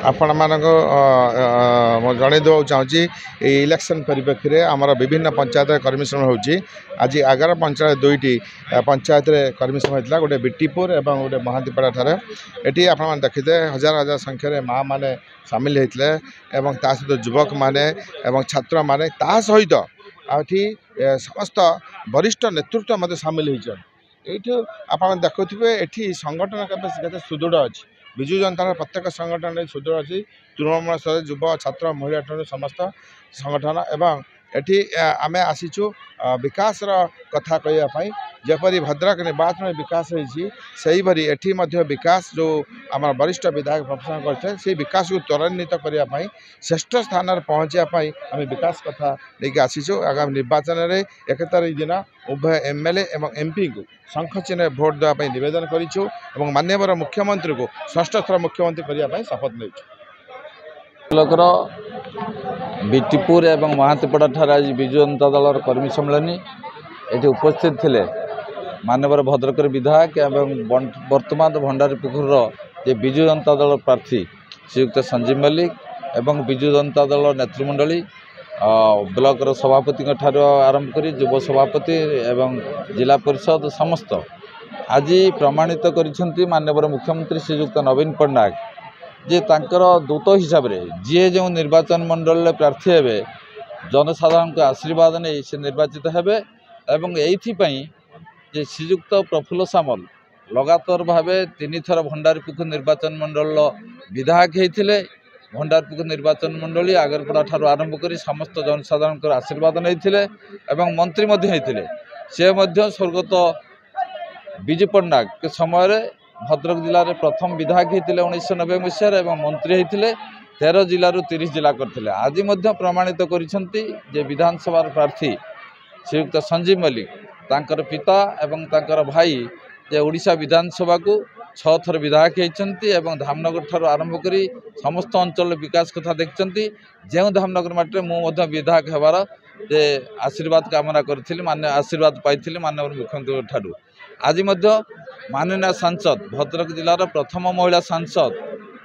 आपण मानक जन देवा चाहूँगी इलेक्शन परिप्रेक्षी में आमर विभिन्न पंचायत कर्मी सम्मेलन होची। आज 11 पंचायत 2टी पंचायत कर्मी सम्मेलन होता गोटे बिटीपुर और गोटे महांतीपड़ा ठारे एटी आप देखिते हजार हजार संख्यार माँ मैंने सामिल होते सहित युवक मैंने छात्र मैंने सहित आठी समस्त वरिष्ठ नेतृत्व मत सामिल होती। आप देखुए ये संगठन के सुदृढ़ अच्छी विजु जनता प्रत्येक संगठन सुदृढ़ अच्छी तृणमूल स्तर युव छात्र महिला ठार समस्त संगठन एवं एटी आम आसीचु विकास कथा कहवाई जपरी भद्रक निर्वाचन विकास होती भरी एटी विकास जो आम वरिष्ठ विधायक प्रफेसन करते से विकास को त्वरान्वित करने श्रेष्ठ स्थान पहुँचापी आम विकास कथा लेकिन आसीचु। आगामी निर्वाचन में 1 तारिख दिन उभय एमएलए और एमपी को शंख चिन्ह भोट देवाई निवेदन करूँ और माननीय मुख्यमंत्री को षष्ठ थर मुख्यमंत्री करने शपथ नहीं ब्लॉकर बिटीपुर एवं महांतीपड़ा ठार आज विजु जनता दल कर्मी सम्मेलन ये उपस्थित थे माननीय भद्रक विधायक एवं वर्तमान भंडारीपुखुर जे विजु जनता दल प्रार्थी श्रीयुक्त संजीव मल्लिक एवं विजु जनता दल नेतृमंडली ब्लॉकर सभापति आरंभ कर युव सभापति एवं जिला परिषद समस्त आज प्रमाणित कर माननीय मुख्यमंत्री श्रीयुक्त नवीन पट्टनायक जे तांकर दूत हिसाब रे जी जो निर्वाचन मंडल प्रार्थी हे जनसाधारण को आशीर्वाद नहीं से निर्वाचित हेबे एवं एइथिपई जे श्रीयुक्त प्रफुल्ल सामल लगातार भावे 3 थर भंडारीपुखुर निर्वाचन मंडल विधायक होते भंडारीपुखुर निर्वाचन मंडली आगरपड़ा ठार आरंभ कर समस्त जनसाधारण को आशीर्वाद नहीं एवं मंत्री होते से स्वर्गत विजु पट्टनायक के समय भद्रक जिले में प्रथम विधायक होते 1990 मसीह एवं मंत्री होते 13 जिलू 30 जिला करते आज प्रमाणित कर विधानसभा प्रार्थी श्रीयुक्त संजीव मल्लिक तांकर पिता एवं तांकर भाई जे ओडिशा विधानसभा को 6 थर विधायक होती धामनगर ठार आरंभ कर समस्त अंचल विकास कथा देखते जो धामनगर माटे मुझे विधायक होवार जे आशीर्वाद कामना करी मान्य आशीर्वाद पाई माननीय मुख्यमंत्री ठारू आज माननीय सांसद भद्रक जिलार प्रथम महिला सांसद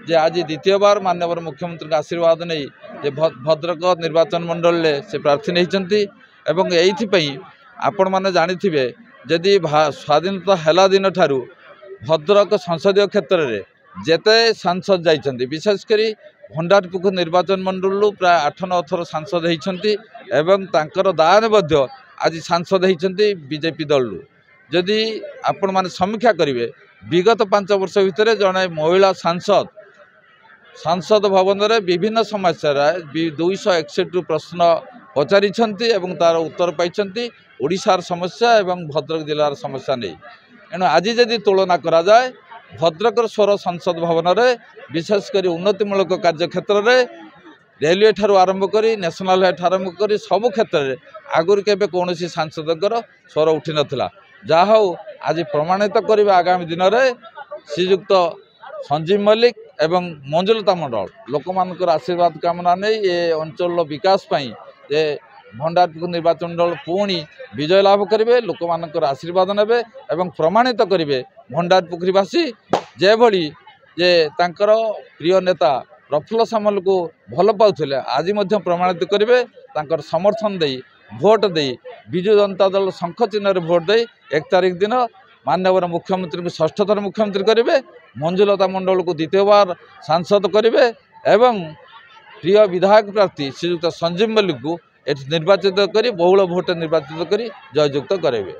जे आज द्वितीय बार माननीय मुख्यमंत्री का आशीर्वाद नहीं जे भद्रक निर्वाचन मंडल से प्रार्थी नहीं एइथिपई आपण माने जानिथिबे जदि स्वाधीनता हैला दिन ठारू भद्रक संसदीय क्षेत्र में जेते सांसद जाइछन्ति विशेषकर भंडारीपुखुर निर्वाचन मंडल प्राय 8-9 थर सांसद होती एवं तांकर दान आज सांसद होती बीजेपी दल जदि आपण माने समीक्षा करेंगे विगत 5 वर्ष भितर जड़े महिला सांसद भवन में विभिन्न समस्या 261 प्रश्न पचारि तार उत्तर पाई ओडिशार समस्या एवं भद्रक जिलार समस्या नहीं एणु आज जदि तुलना करा जाए भद्रक स्वर संसद भवन में विशेषकर उन्नतिमूलक कार्य क्षेत्र में रेलवे ठारू आरंभ कर नेशनल हाईवे आरंभ कर सबु क्षेत्र में आगुरी केबे कौन सांसदर स्वर उठी नाला जहा आज प्रमाणित करेंगे आगामी दिन में श्रीयुक्त संजीव मल्लिक एवं मंजुलता मंडल लोक मान आशीर्वाद कामना नहीं ये अंचल विकास जे भंडारीपुखुर निर्वाचन मंडल पुणी विजय लाभ करेंगे लोक मान आशीर्वाद नेबे एवं प्रमाणित करेंगे भंडारीपुखुरीवासी जेभली जे तांकर प्रिय नेता प्रफुल्ल सामल को भल पाउथिले आज प्रमाणित करेंगे तांकर समर्थन दे भोट दे विजु जनता दल शंख चिन्ह भोट दे 1 तारिख दिन माननीय मुख्यमंत्री को षष्ठ थर मुख्यमंत्री करेंगे मंजुलता मंडल को द्वितीय बार सांसद करेंगे एवं प्रिय विधायक प्रार्थी श्रीयुक्त संजीव मल्लिक को निर्वाचित कर बहुल भोट निर्वाचित कर जययुक्त करेंगे।